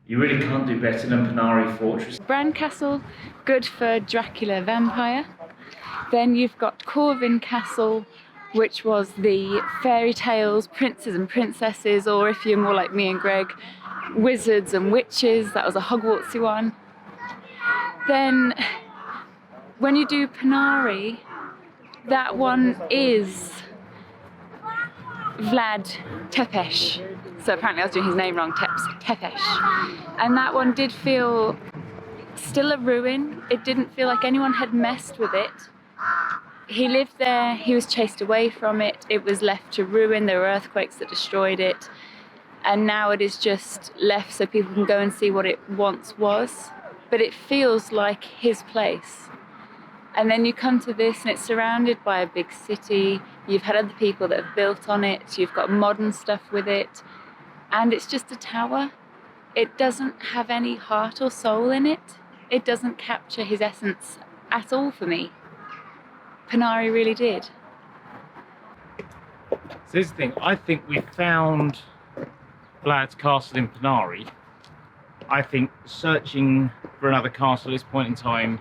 can't do better than Penari Fortress. Bran Castle, good for Dracula vampire. Then you've got Corvin Castle, which was the fairy tales, princes and princesses, or if you're more like me and Greg, wizards and witches. That was a Hogwartsy one. Then when you do Penari, that one is Vlad Tepesh. So apparently I was doing his name wrong, Tepesh. And that one did feel still a ruin. It didn't feel like anyone had messed with it. He lived there, he was chased away from it, it was left to ruin, there were earthquakes that destroyed it, and now it is just left so people can go and see what it once was. But it feels like his place. And then you come to this and it's surrounded by a big city, you've had other people that have built on it, you've got modern stuff with it, and it's just a tower. It doesn't have any heart or soul in it. It doesn't capture his essence at all for me. Penari really did. So here's the thing, I think we found Vlad's castle in Penari. I think searching for another castle at this point in time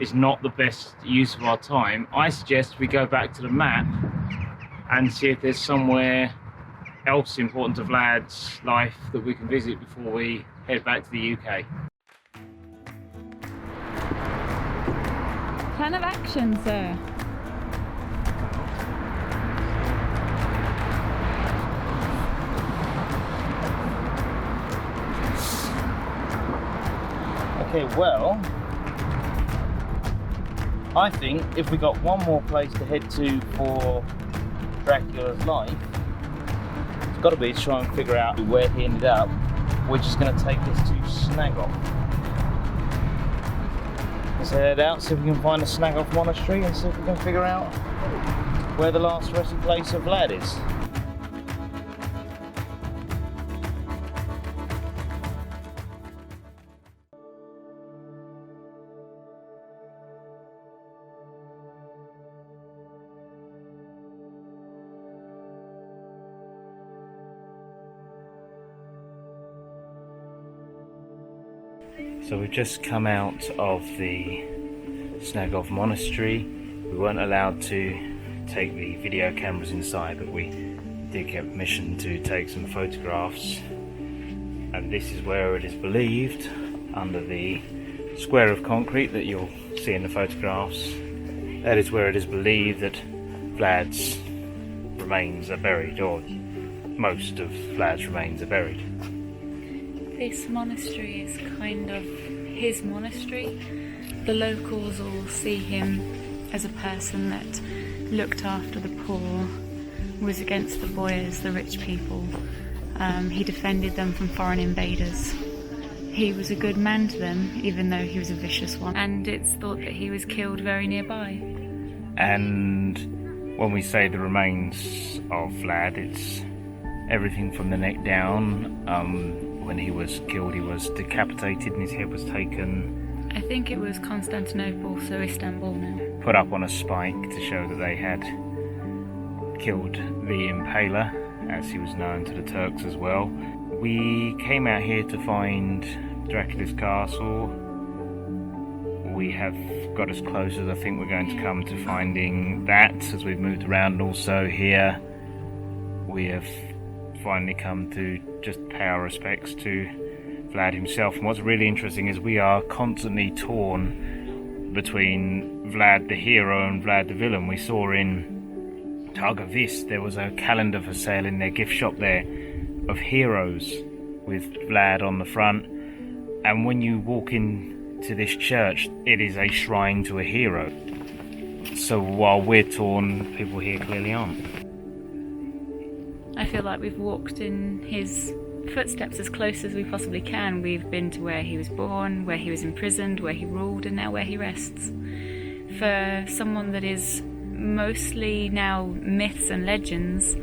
is not the best use of our time. I suggest we go back to the map and see if there's somewhere else important to Vlad's life that we can visit before we head back to the UK. Plan of action, sir. Okay, well, I think if we got one more place to head to for Dracula's life, it's got to be to try and figure out where he ended up, which is going to take us to Snagov. Let's head out, see if we can find the Snagov Monastery and see if we can figure out where the last resting place of Vlad is. So we've just come out of the Snagov Monastery. We weren't allowed to take the video cameras inside, but we did get permission to take some photographs. And this is where it is believed, under the square of concrete that you'll see in the photographs, that is where it is believed that Vlad's remains are buried, or most of Vlad's remains are buried. This monastery is kind of his monastery. The locals all see him as a person that looked after the poor, was against the boyars, the rich people. He defended them from foreign invaders. He was a good man to them, even though he was a vicious one. And it's thought that he was killed very nearby. And when we say the remains of Vlad, it's everything from the neck down. When he was killed, he was decapitated and his head was taken. I think it was Constantinople, so Istanbul now. Put up on a spike to show that they had killed the Impaler, as he was known to the Turks as well. We came out here to find Dracula's castle. We have got as close as I think we're going to come to finding that as we've moved around. And also here we have finally come to just pay our respects to Vlad himself. And what's really interesting is we are constantly torn between Vlad the hero and Vlad the villain. We saw in Targoviste there was a calendar for sale in their gift shop there of heroes with Vlad on the front, and when you walk into this church it is a shrine to a hero. So while we're torn, people here clearly aren't. I feel like we've walked in his footsteps as close as we possibly can. We've been to where he was born, where he was imprisoned, where he ruled, and now where he rests. For someone that is mostly now myths and legends,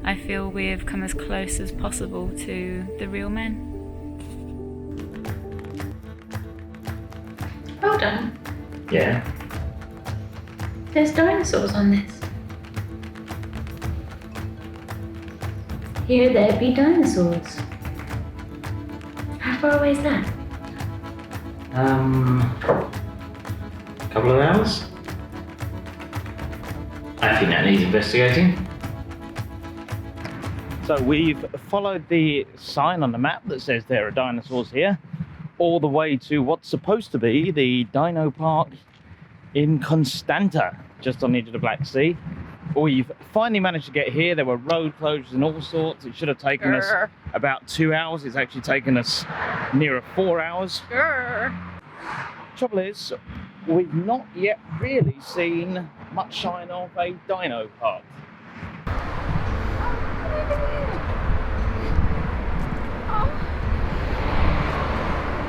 I feel we have come as close as possible to the real man. Hold on. Yeah. There's dinosaurs on this. Here there be dinosaurs. How far away is that? Couple of hours? I think that needs investigating. So we've followed the sign on the map that says there are dinosaurs here, all the way to what's supposed to be the Dino Park in Constanta, just on the edge of the Black Sea. We've finally managed to get here. There were road closures and all sorts. It should have taken us about 2 hours. It's actually taken us nearer 4 hours. Trouble is, we've not yet really seen much sign of a dino park.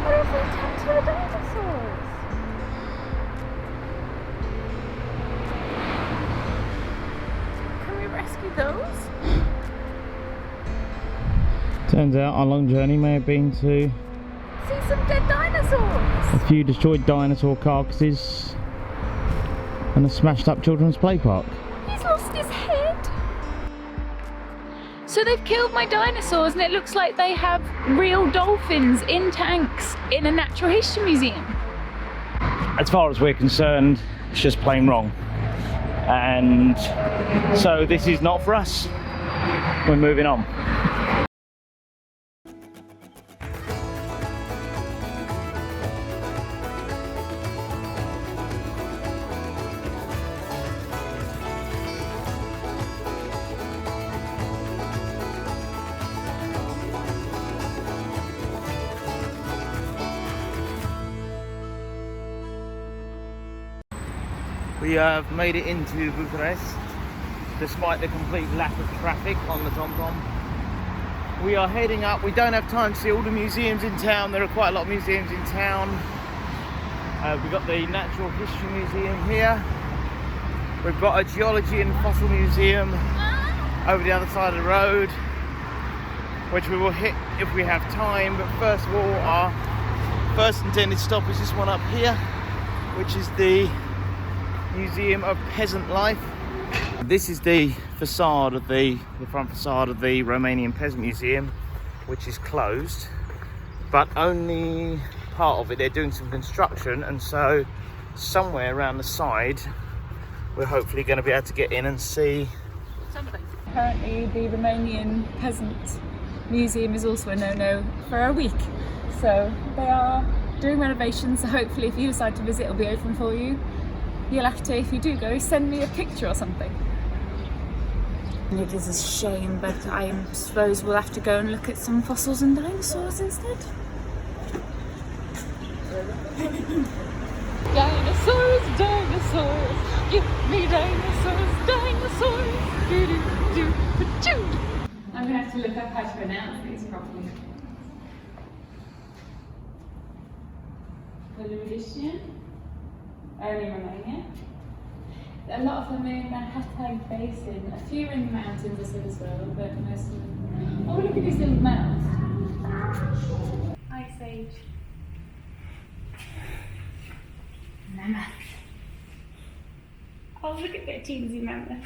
What if they turn to the dinosaurs? Can we rescue those? Turns out our long journey may have been to See some dead dinosaurs! a few destroyed dinosaur carcasses and a smashed up children's play park. He's lost his head! So they've killed my dinosaurs and it looks like they have real dolphins in tanks in a natural history museum. As far as we're concerned, it's just plain wrong. And so this is not for us. We're moving on. We have made it into Bucharest, despite the complete lack of traffic on the TomTom. We are heading up. We don't have time to see all the museums in town. There are quite a lot of museums in town. We've got the Natural History Museum here. We've got a Geology and Fossil Museum over the other side of the road, which we will hit if we have time. But first of all, our first intended stop is this one up here, which is the Museum of Peasant Life. This is the facade of the front facade of the Romanian Peasant Museum, which is closed, but only part of it. They're doing some construction, and so somewhere around the side we're hopefully going to be able to get in and see something. Apparently the Romanian Peasant Museum is also a no-no for a week, so they are doing renovations, so hopefully if you decide to visit it'll be open for you. You'll have to, if you do go, send me a picture or something. And it is a shame, but I suppose we'll have to go and look at some fossils and dinosaurs instead. Dinosaurs, dinosaurs, give me dinosaurs, dinosaurs, do-do-do-do. I'm gonna have to look up how to pronounce these properly. Polyrician, only Romania. A lot of them are in the Carpathian Basin, a few in the mountains I said as well, but most of them. Oh, look at these little mouths. Ice Age. Mammoth. Oh, look at that teensy mammoth.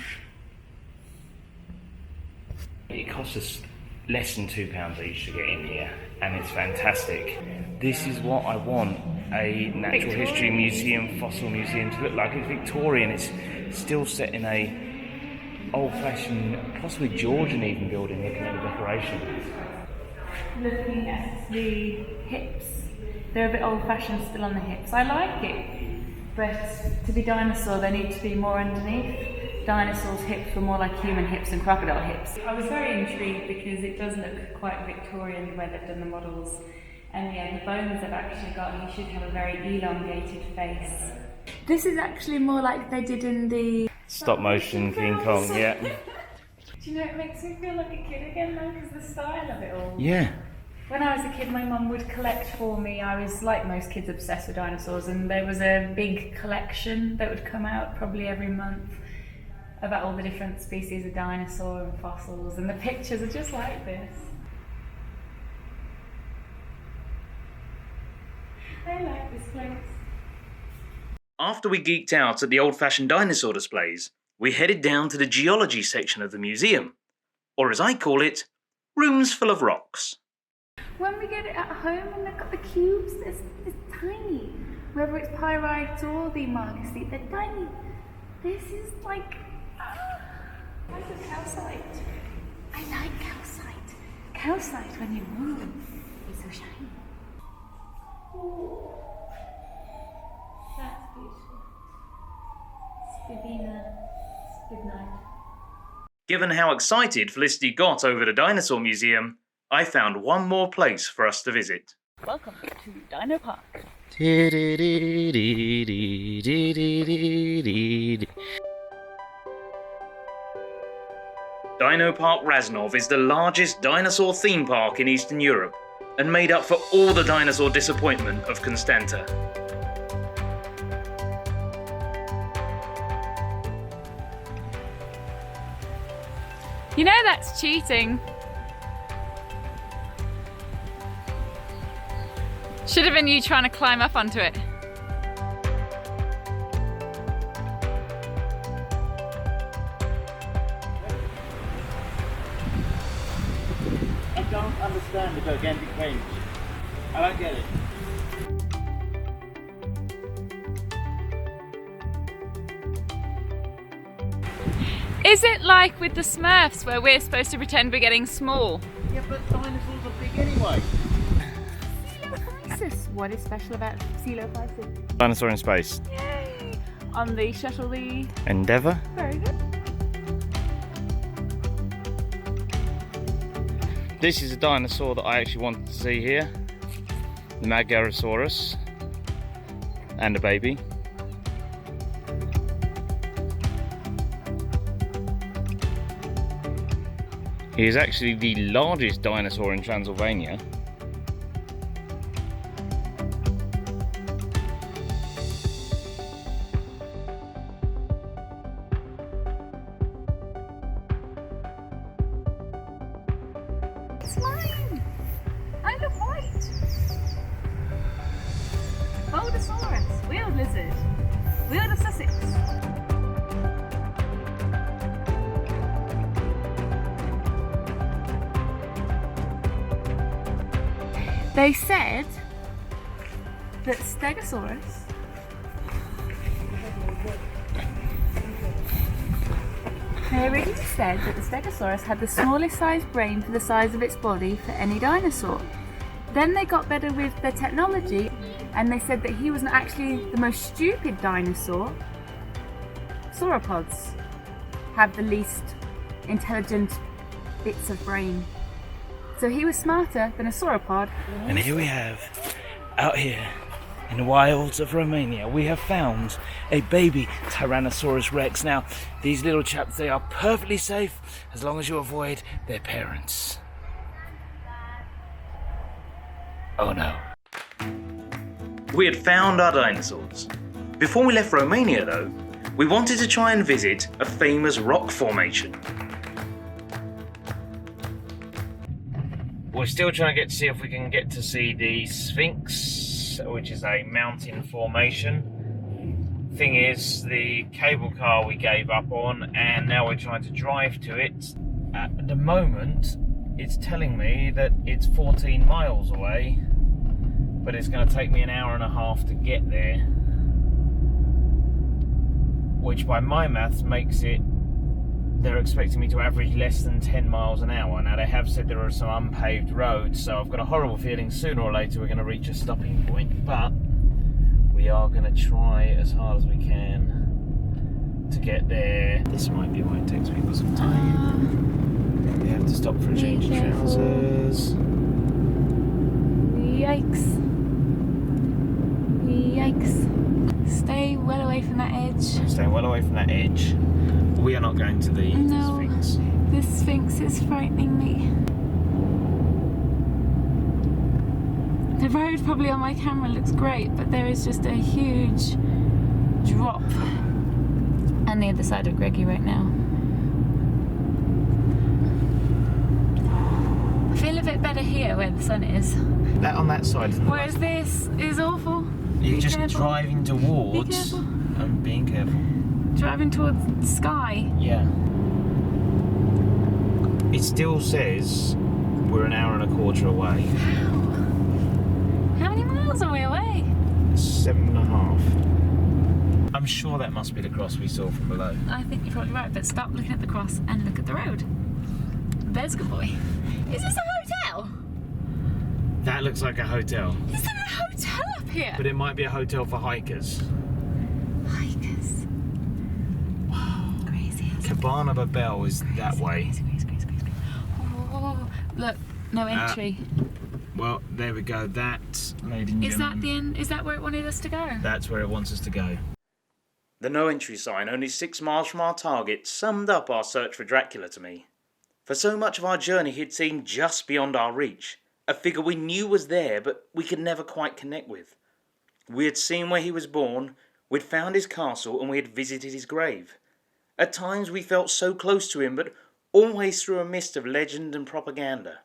It costs us less than £2 each to get in here, and it's fantastic. This is what I want a natural history museum, fossil museum to look like. It's Victorian, it's still set in a old-fashioned, possibly Georgian even building, looking at the decorations. Looking at the hips, they're a bit old-fashioned still on the hips. I like it, but to be dinosaur they need to be more underneath. Dinosaurs' hips were more like human hips and crocodile hips. I was very intrigued because it does look quite Victorian the way they've done the models. And yeah, the bones they've actually got, you should have a very elongated face. This is actually more like they did in the Stop motion King Kong, yeah. Do you know, it makes me feel like a kid again though, because the style of it all. Yeah. When I was a kid, my mum would collect for me. I was, like most kids, obsessed with dinosaurs, and there was a big collection that would come out probably every month about all the different species of dinosaur and fossils, and the pictures are just like this. I like this place. After we geeked out at the old-fashioned dinosaur displays, we headed down to the geology section of the museum, or as I call it, rooms full of rocks. When we get it at home and they've got the cubes, it's tiny. Whether it's pyrites or the marcasite, they're tiny. This is like... Where's the calcite? I like calcite. Calcite, when you move, it's so shiny. Oh, that's beautiful. Spivina. Given how excited Felicity got over the dinosaur museum, I found one more place for us to visit. Welcome to Dino Park. Dino Park Razanov is the largest dinosaur theme park in Eastern Europe and made up for all the dinosaur disappointment of Constanta. You know that's cheating. Should have been you trying to climb up onto it. I don't understand the gigantic range. I don't get it. Is it like with the Smurfs where we're supposed to pretend we're getting small? Yeah, but dinosaurs are big anyway. What is special about Coelophysis? Dinosaur in space. Yay! On the shuttle, the Endeavour. very good. This is a dinosaur that I actually wanted to see here. The Megasaurus. And a baby. He is actually the largest dinosaur in Transylvania. It's mine! I'm the white! Boldosaurus, wheeled lizard, wheeled of Sussex. They said that Stegosaurus They originally said that the Stegosaurus had the smallest sized brain for the size of its body for any dinosaur. Then they got better with their technology and they said that he wasn't actually the most stupid dinosaur. Sauropods have the least intelligent bits of brain. So he was smarter than a sauropod. And here we have, out here in the wilds of Romania, we have found a baby Tyrannosaurus Rex. Now, these little chaps, they are perfectly safe as long as you avoid their parents. Oh no. We had found our dinosaurs. Before we left Romania though, we wanted to try and visit a famous rock formation. We're still trying to see if we can get to see the Sphinx, which is a mountain formation. Thing is, the cable car we gave up on, and now we're trying to drive to it. At the moment, it's telling me that it's 14 miles away, but it's going to take me an hour and a half to get there. Which by my maths makes it, they're expecting me to average less than 10 miles an hour. Now they have said there are some unpaved roads, so I've got a horrible feeling sooner or later we're going to reach a stopping point, but we are going to try as hard as we can to get there. This might be why it takes people some time. We have to stop for a change of trousers. Yikes. Yikes. Stay well away from that edge. Stay well away from that edge. We are not going to the Sphinx. The Sphinx is frightening me. The road probably on my camera looks great, but there is just a huge drop on the other side of Greggy right now. I feel a bit better here where the sun is. That on that side. Whereas this is awful. You're just careful. driving towards. Be careful. I'm being careful. Driving towards the sky. Yeah. It still says we're an hour and a quarter away. How? How many miles are we away? 7.5. I'm sure that must be the cross we saw from below. I think you're probably right, but stop looking at the cross and look at the road. There's a good boy. Is this a hotel? That looks like a hotel. Is there a hotel up here? But it might be a hotel for hikers. Hikers. Crazy. Cabana Babel is that way. Crazy. Oh, look, no entry. Well, there we go. That, ladies and Is that gentlemen, the end? Is that where it wanted us to go? that's where it wants us to go. The no entry sign, only 6 miles from our target, summed up our search for Dracula to me. For so much of our journey he'd seemed just beyond our reach, a figure we knew was there but we could never quite connect with. We had seen where he was born, we'd found his castle and we had visited his grave. At times we felt so close to him, but always through a mist of legend and propaganda.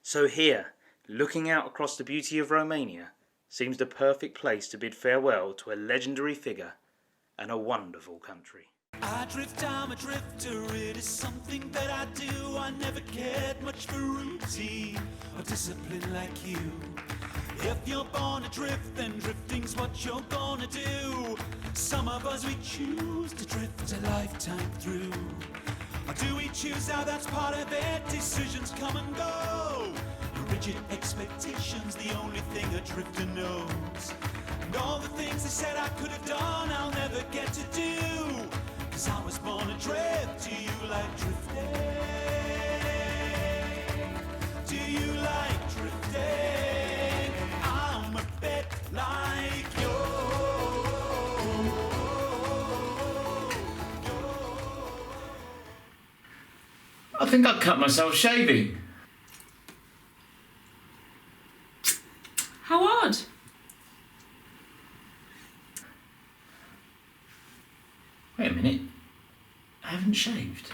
So here, looking out across the beauty of Romania, seems the perfect place to bid farewell to a legendary figure and a wonderful country. I drift, I'm a drifter, it is something that I do. I never cared much for routine or discipline like you. If you're born adrift, then drifting's what you're gonna do. Some of us, we choose to drift a lifetime through. Or do we choose how that's part of it? Decisions come and go. Rigid expectations, the only thing a drifter knows. And all the things they said I could have done, I'll never get to do. 'Cause I was born adrift. Do you like drifting? Do you like drifting? I'm a bit like you. I think I cut myself shaving. How odd. Wait a minute. I haven't shaved.